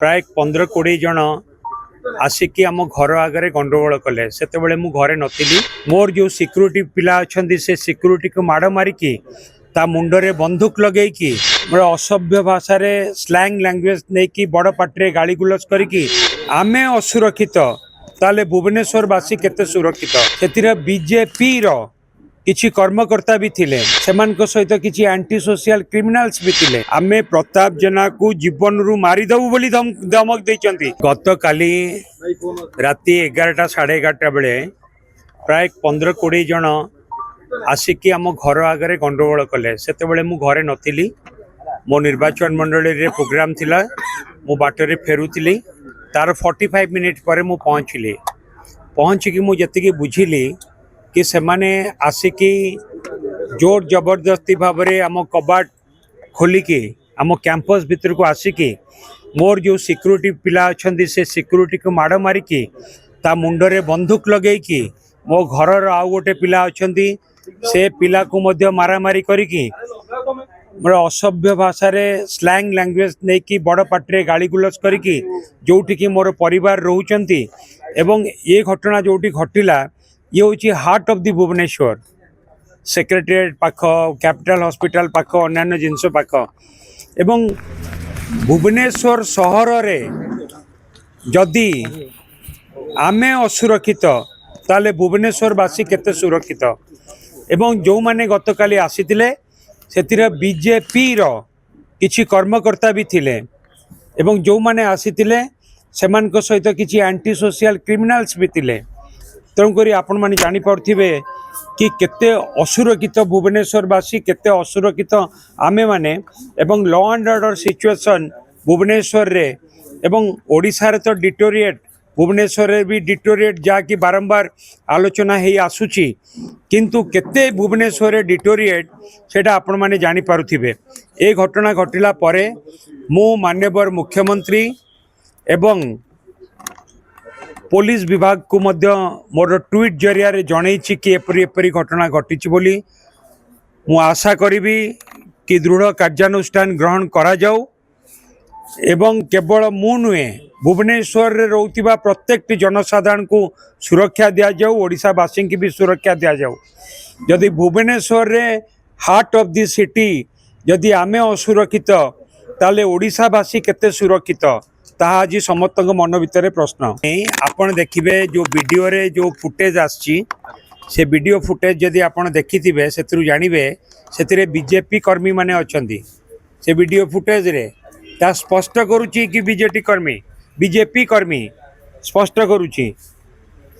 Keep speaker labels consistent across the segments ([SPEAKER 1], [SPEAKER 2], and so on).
[SPEAKER 1] प्राय 15-20 जन आसिकी आम घर आगे गंडगोल कले से मु घरे नी मोर जो सिक्यूरीटी पिला अच्छा से सिक्यूरीटी को माड़ मारिकी ता मुंडरे बंदूक लगे कि असभ्य भाषा स्लैंग लैंग्वेज नहीं कि बड़ पार्टी गाड़ी गुलज करी आमे असुरक्षित ताले भुवनेश्वरवासी केते सुरक्षित से बीजेपी रो किछि कर्मकर्ता भी थिले सेमानक सहित किछि एंटी सोशल क्रिमिनल्स भी थिले आमे प्रताप जेना को जीवन रु मारी दबु बोली धमक देचंती गत काली राति 11टा 11:30 बेले प्राय 15-20 जन आसिकी आम घर आगे गंडगोल कले से मु घरे नथिली मो निर्वाचन मंडली रे प्रोग्राम थिला मु बाटरे फेरुतिली तार 45 मिनिट पर मु पहुंची मु जतिकी बुझिली कि सेमाने आसिकी जोर जबरदस्ती भाव में आम कबाट खोलिकी आम कैंपस भीतर को आसिकी मोर जो सिक्यूरीटी पिला अच्छा से सिक्यूरीटी को माड़ मारिकी ता मुंडरे बंदूक लगे कि मो घर आउ गोटे पिला अच्छा से पिला को मध्य मारामारी करिकी असभ्य भाषा स्लैंग लैंग्वेज नहीं कि बड़ पार्टी गाड़ी गुलज करिकी जोटिकी मोर परिवार रोचंती एवं ये घटना जोटी घटिला ये हूँ heart of the Bhubaneswar secretariat पाख कैपिटल हॉस्पिटल पाख अन्य जिनस पाख एवं भुवनेश्वर सहर रे जदि आमे असुरक्षित ताले भुवनेश्वरवासी केते सुरक्षित एवं जो माने गतकाली आसीतिले सेतिरा बीजेपी रो किछि कर्मकर्ता भी थिले एवं जो माने आसीतिले सेमानक सहित किछि एंटी सोशल क्रिमिनल्स भी थिले तेणुक आपण मैंने जानीपे कि केते असुरक्षित भुवनेश्वरवासी केते असुरक्षित आमे माने एवं law and order situation Bhubaneswar रे एवं ओडिशा रे तो डिटोरिएट भुवनेश्वर रे भी डिटोरिएट जहाँकि बारंबार आलोचना ही आसुची किंतु केते भुवनेश्वर रे डिटोरिएट सेटा आपण मैंने जानीपे ए घटना घटिला परे मु माननीय मुख्यमंत्री एवं पुलिस विभाग को मध्य मोर ट्वीट जरिया रे जनईछि कि एपरी घटना घटी बोली मु आशा करी कि दृढ़ कार्यानुष्ठान ग्रहण करा जाऊ एवं केवल मु नुहे भुवनेश्वर रे रोतिबा प्रत्येक जनसाधारण को सुरक्षा दिया जाऊ ओडिशावासी की भी सुरक्षा दिया जाऊ जदि भुवनेश्वर रे हार्ट ऑफ द सिटी जदि आमे असुरक्षित ताले ओडिशावासी केते सुरक्षित ताहा आज समस्त मन भितर प्रश्न आपण देखिबे जो वीडियो रे जो फुटेज आछि से वीडियो फुटेज जदि आपण देखिथिबे सेतरु जानिबे सेतिरे बीजेपी कर्मी माने अछंती से वीडियो फुटेज रे ता स्पष्ट करूची कि बीजेपी कर्मी स्पष्ट करूची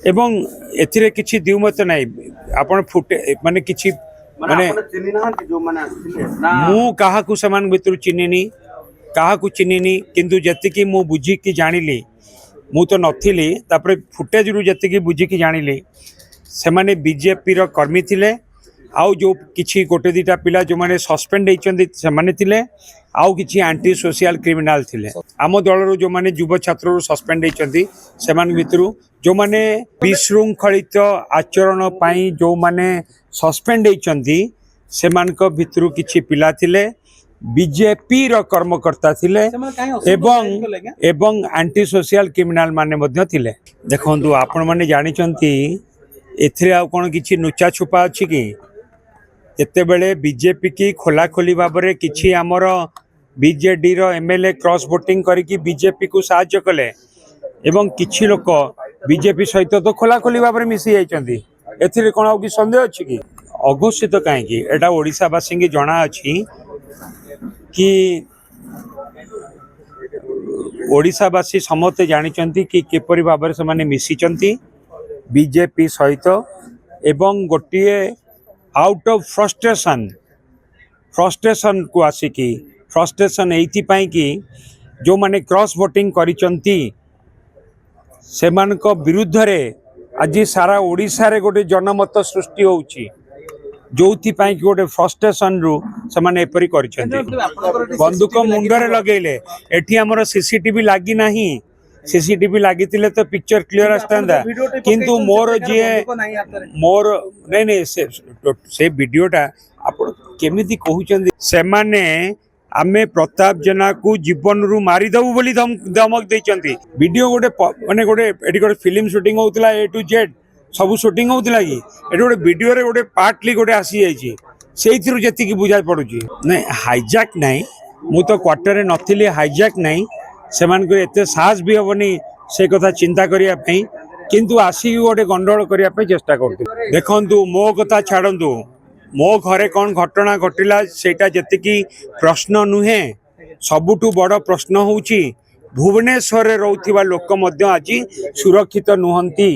[SPEAKER 1] एवं एथिरे किछि दिउमत नाही आपण फुटे माने किछि माने मु काहा को समान भितर चिन्हिनी काहा को चिन्हिनी किंतु जतिकी मु बुझिकी जानिली मु तो नथिली तापरे फुटेज रु जतिकी बुझिकी जानिली से माने बीजेपी रो कर्मी थिले आउ जो किछि गोटे दिटा पिला जो माने सस्पेंड हेचंदी से माने थिले आउ किछि एंटी सोशल क्रिमिनल थिले आम दल रो जो माने युवा छात्र रो सस्पेंड हेचंदी से मान भितरु जो माने विशृंखलित आचरण पई जो माने सस्पेंड हेचंदी से मानक भितरु किछि पिला थिले बीजेपी रो कर्मकर्ता थिले एवं एंटी सोशल क्रिमिनल माने मध्य थिले देखंतु आपण माने जानि चंती एथिरे आ कोन किछि नुचा छुपा अछि कि एते बेले बीजेपी की खोला खोली बाबरे किछि हमर बीजेडी रो एमएलए क्रॉस वोटिंग करी कि बीजेपी को सहायता कले एवं किछि लोक बीजेपी सहित तो खोला खोली बाबरे मिसी जाइचंती एथिरे कोन आ कि संदेह अछि कि अघोषित काहे कि एटा ओडिशावासी की जणा अछि कि ओडिशावासी समस्ते जानिचंती कि किपरि भाबरे से माने मिसिचंती बीजेपी सहित एवं गोटे आउट ऑफ फ्रस्ट्रेशन को आसिकी फ्रस्ट्रेशन एइथिपाई कि जो माने क्रॉस वोटिंग करिचंती सेमानक विरुद्ध रे आज सारा ओडिशा रे गोटे जनमत सृष्टि होउची जोथि पाई कि गोटे फ्रस्ट्रेशन रु से माने एपरी करिचंती बंदूक मुंडरे लगेले एठी हमर सीसीटीवी लागी नाही सीसीटीवी लगी तो पिक्चर क्लियर आसता किंतु मोर जी मोर नहीं नहीं से वीडियोटा आप केमिति कहउचंदी से माने आमे प्रताप जेना को जीवन रु मारिदेबू बोली धमक देइचंती वीडियो गोटे माने गोटे एटी गोटे फिल्म शूटिंग होतला ए टू जेड सब शूटिंग होतला कि एटी गोटे वीडियो रे गोटे पार्टली गोटे आसी जाइछि सेइथिरु जेतिकी बुझा पड़ुछि नै हाईजैक नै मु तो क्वार्टर रे नथिली हाईजैक नै सेमान को एते साहस भी होबनी से कथा चिंता करिया पई किंतु आसी गोटे गंडोल करिया पई चेष्टा करतु देखंतु मो कथा छाड़ंतु मो घरे कौन घटना घटिला सेटा जेतिकी प्रश्न नुहे सबुठु बड़ प्रश्न होउची भुवनेश्वर रे रहउथिबा लोक मध्य आज सुरक्षित नुहंती।